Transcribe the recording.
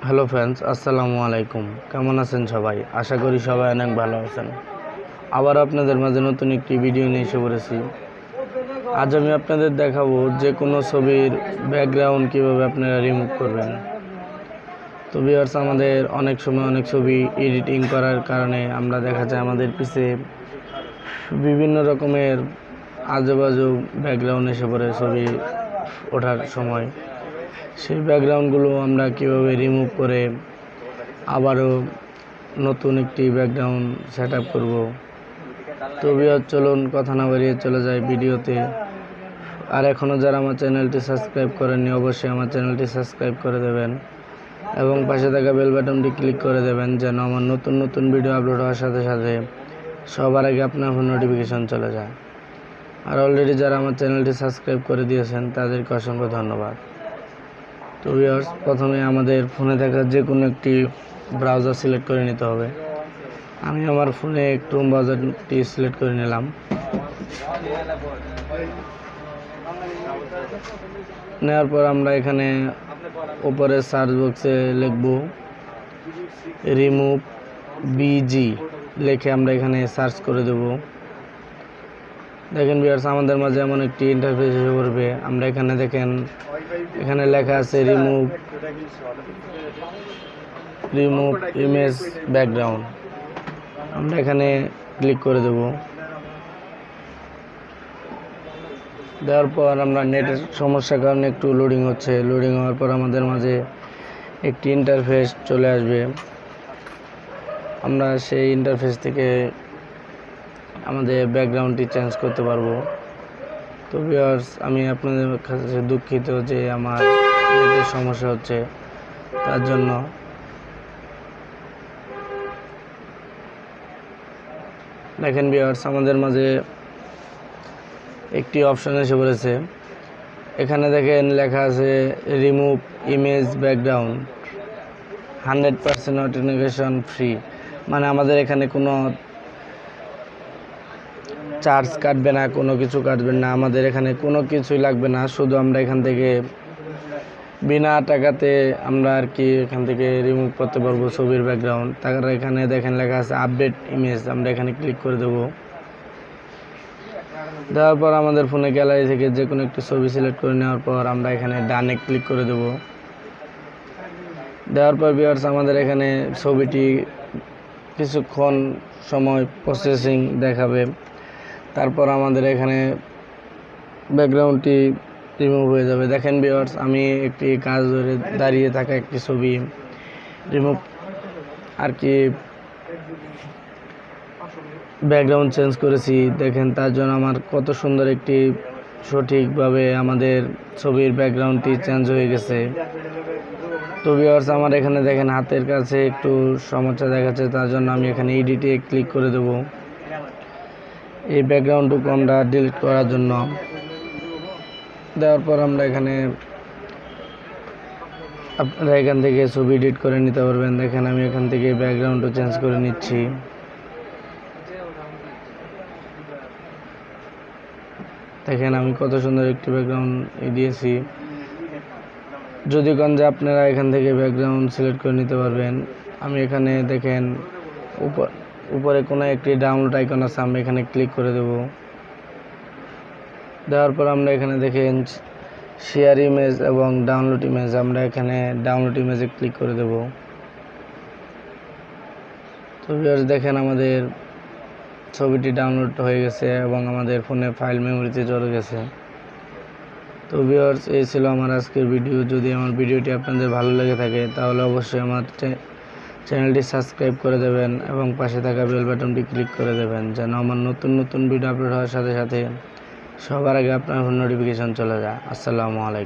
Hello friends, আসসালামু আলাইকুম। কেমন আছেন সবাই? আশা করি সবাই অনেক ভালো আছেন। আবার আপনাদের মাঝে নতুন একটি ভিডিও নিয়ে এসে পড়েছি। আজ আমি আপনাদের দেখাবো যে কোনো ছবির ব্যাকগ্রাউন্ড কীভাবে আপনারা রিমুভ করবেন। তো ভিউয়ার্স, আমাদের অনেক সময় অনেক ছবি এডিটিং করার কারণে আমরা দেখা যায় আমাদের পিছে বিভিন্ন রকমের আজেবাজে ব্যাকগ্রাউন্ড এসে পড়ে ছবি ওঠার সময়। সেই ব্যাকগ্রাউন্ডগুলো আমরা কীভাবে রিমুভ করে আবারও নতুন একটি ব্যাকগ্রাউন্ড সেট আপ করবো। তো ভিউয়ার্স, চলুন কথা না বাড়িয়ে চলে যায় ভিডিওতে। আর এখনও যারা আমার চ্যানেলটি সাবস্ক্রাইব করেননি, অবশ্যই আমার চ্যানেলটি সাবস্ক্রাইব করে দেবেন এবং পাশে থাকা বেল বাটনটি ক্লিক করে দেবেন, যেন আমার নতুন নতুন ভিডিও আপলোড হওয়ার সাথে সাথে সবার আগে আপনার নোটিফিকেশন চলে যায়। আর অলরেডি যারা আমার চ্যানেলটি সাবস্ক্রাইব করে দিয়েছেন তাদেরকে অসংখ্য ধন্যবাদ। তো ভিউয়ার্স, প্রথমে আমাদের ফোনে থাকা যে কোনো একটি ব্রাউজার সিলেক্ট করে নিতে হবে। আমি আমার ফোনে ক্রোম ব্রাউজারটি সিলেক্ট করে নিলাম। নেওয়ার পর আমরা এখানে উপরে সার্চ বক্সে লিখব রিমুভ বিজি লিখে আমরা এখানে সার্চ করে দেব। দেখেন ভিউয়ার্স, আমাদের মাঝে এমন একটি ইন্টারফেস এসে পড়বে। আমরা এখানে দেখেন, এখানে লেখা আছে রিমুভ ইমেজ ব্যাকগ্রাউন্ড। আমরা এখানে ক্লিক করে দেব। দেওয়ার পর আমরা নেটের সমস্যার কারণে একটু লোডিং হচ্ছে। লোডিং হওয়ার পর আমাদের মাঝে একটি ইন্টারফেস চলে আসবে। আমরা সেই ইন্টারফেস থেকে আমাদের ব্যাকগ্রাউন্ডটি চেঞ্জ করতে পারবো। তো ভিউয়ার্স, আমি আপনাদের কাছে দুঃখিত যে আমার নেটের সমস্যা হচ্ছে, তার জন্য। দেখেন ভিউয়ার্স, আমাদের মাঝে একটি অপশন এসে পড়েছে। এখানে দেখেন লেখা আছে remove image background 100% authentication free. মানে আমাদের এখানে কোনো চার্জ কাটবে না, কোনো কিছু কাটবে না, আমাদের এখানে কোনো কিছুই লাগবে না। শুধু আমরা এখান থেকে বিনা টাকাতে আমরা আর কি এখান থেকে রিমুভ করতে পারবো ছবির ব্যাকগ্রাউন্ড। তারপর এখানে দেখেন লেখা আছে আপডেট ইমেজ। আমরা এখানে ক্লিক করে দেবো। দেওয়ার পর আমাদের ফোনে গ্যালারি থেকে যে কোনো একটি ছবি সিলেক্ট করে নেওয়ার পর আমরা এখানে ডানে ক্লিক করে দেব। দেওয়ার পর ভিউয়ার্স, আমাদের এখানে ছবিটি কিছুক্ষণ সময় প্রসেসিং দেখাবে। তারপর আমাদের এখানে ব্যাকগ্রাউন্ডটি রিমুভ হয়ে যাবে। দেখেন ভিউয়ার্স, আমি একটি কাজ ধরে দাঁড়িয়ে থাকা একটি ছবি রিমুভ আর কি ব্যাকগ্রাউন্ড চেঞ্জ করেছি। দেখেন তার জন্য আমার কত সুন্দর একটি সঠিকভাবে আমাদের ছবির ব্যাকগ্রাউন্ডটি চেঞ্জ হয়ে গেছে। তো ভিউয়ার্স, আমার এখানে দেখেন হাতের কাছে একটু সমস্যা দেখাচ্ছে, তার জন্য আমি এখানে এডিটে ক্লিক করে দেব এই ব্যাকগ্রাউন্ডটুকু আমরা ডিলিট করার জন্য। দেওয়ার পর আমরা এখানে আপনারা এখান থেকে ছবি এডিট করে নিতে পারবেন। দেখেন আমি এখান থেকে ব্যাকগ্রাউন্ডও চেঞ্জ করে নিচ্ছি। দেখেন আমি কত সুন্দর একটি ব্যাকগ্রাউন্ড দিয়েছি। যদি কোন যে আপনারা এখান থেকে ব্যাকগ্রাউন্ড সিলেক্ট করে নিতে পারবেন। আমি এখানে দেখেন উপরে কোনো একটি ডাউনলোড আইকন আছে, আমরা এখানে ক্লিক করে দেব। দেওয়ার পর আমরা এখানে দেখেন শেয়ার ইমেজ এবং ডাউনলোড ইমেজ। আমরা এখানে ডাউনলোড ইমেজে ক্লিক করে দেব। তো ভিউয়ার্স, দেখেন আমাদের ছবিটি ডাউনলোড হয়ে গেছে এবং আমাদের ফোনে ফাইল মেমোরিতে চলে গেছে। তো ভিউয়ার্স, এই ছিল আমার আজকের ভিডিও। যদি আমার ভিডিওটি আপনাদের ভালো লেগে থাকে তাহলে অবশ্যই আমার চ্যানেলটি সাবস্ক্রাইব করে দেবেন এবং পাশে থাকা বেল বাটনটি ক্লিক করে দেবেন, যেন আমার নতুন নতুন ভিডিও আপলোড হওয়ার সাথে সাথে সবার আগে আপনার নোটিফিকেশন চলে যায়। আসসালামু আলাইকুম।